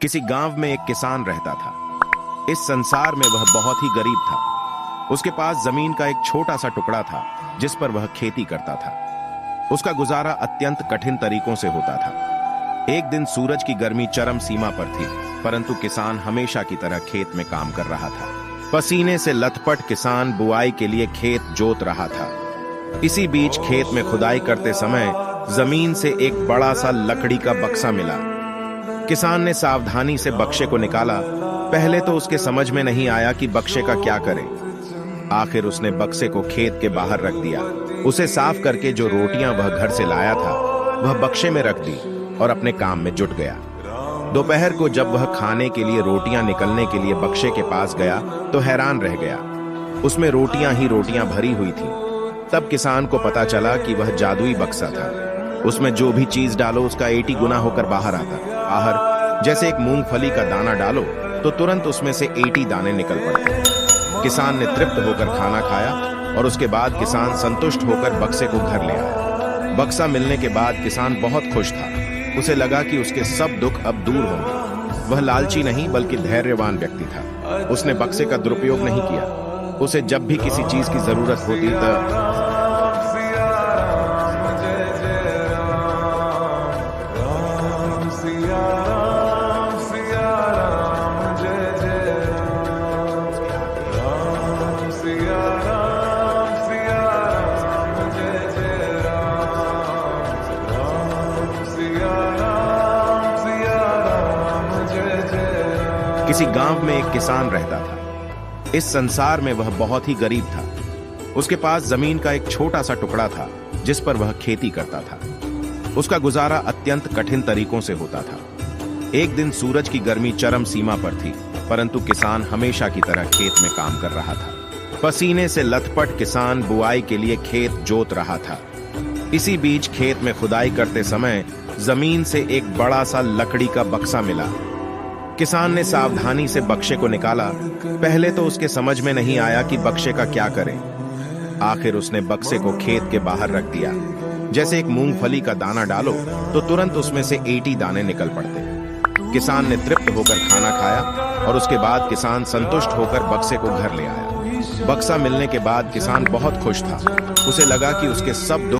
किसी गांव में एक किसान रहता था। इस संसार में वह बहुत ही गरीब था। उसके पास जमीन का एक छोटा सा टुकड़ा था जिस पर वह खेती करता था। उसका गुजारा अत्यंत कठिन तरीकों से होता था। एक दिन सूरज की गर्मी चरम सीमा पर थी, परंतु किसान हमेशा की तरह खेत में काम कर रहा था। पसीने से लथपथ किसान बुआई के लिए खेत जोत रहा था। इसी बीच खेत में खुदाई करते समय जमीन से एक बड़ा सा लकड़ी का बक्सा मिला। किसान ने सावधानी से बक्से को निकाला। पहले तो उसके समझ में नहीं आया कि बक्से का क्या करे। आखिर उसने बक्से को खेत के बाहर रख दिया। उसे साफ करके जो रोटियां वह घर से लाया था वह बक्से में रख दी और अपने काम में जुट गया। दोपहर को जब वह खाने के लिए रोटियां निकलने के लिए बक्से के पास गया तो हैरान रह गया। उसमें रोटियां ही रोटियां भरी हुई थी। तब किसान को पता चला कि वह जादुई बक्सा था। उसमें जो भी चीज डालो उसका 80 गुना होकर बाहर आता। बाहर जैसे एक मूंगफली का दाना डालो तो तुरंत उसमें से 80 दाने निकल पड़ते। किसान ने तृप्त होकर खाना खाया और उसके बाद किसान संतुष्ट होकर बक्से को घर ले आया। बक्सा मिलने के बाद किसान बहुत खुश था। उसे लगा कि उसके सब दुख अब दूर होंगे। वह लालची नहीं बल्कि धैर्यवान व्यक्ति था। उसने बक्से का दुरुपयोग नहीं किया। उसे जब भी किसी चीज की जरूरत होती तो किसी गांव में एक किसान रहता था। इस संसार में वह बहुत ही गरीब था। उसके पास जमीन का एक छोटा सा टुकड़ा था जिस पर वह खेती करता था। उसका गुजारा अत्यंत कठिन तरीकों से होता था। एक दिन सूरज की गर्मी चरम सीमा पर थी, परंतु किसान हमेशा की तरह खेत में काम कर रहा था। पसीने से लथपथ किसान बुआई के लिए खेत जोत रहा था। इसी बीच खेत में खुदाई करते समय जमीन से एक बड़ा सा लकड़ी का बक्सा मिला। किसान ने सावधानी से बक्से को निकाला। पहले तो उसके समझ में नहीं आया कि बक्से का क्या करे। आखिर उसने बक्से को खेत के बाहर रख दिया। जैसे एक मूंगफली का दाना डालो तो तुरंत उसमें से 80 दाने निकल पड़ते। किसान ने तृप्त होकर खाना खाया और उसके बाद किसान संतुष्ट होकर बक्से को घर ले आया। बक्सा मिलने के बाद किसान बहुत खुश था। उसे लगा कि उसके सब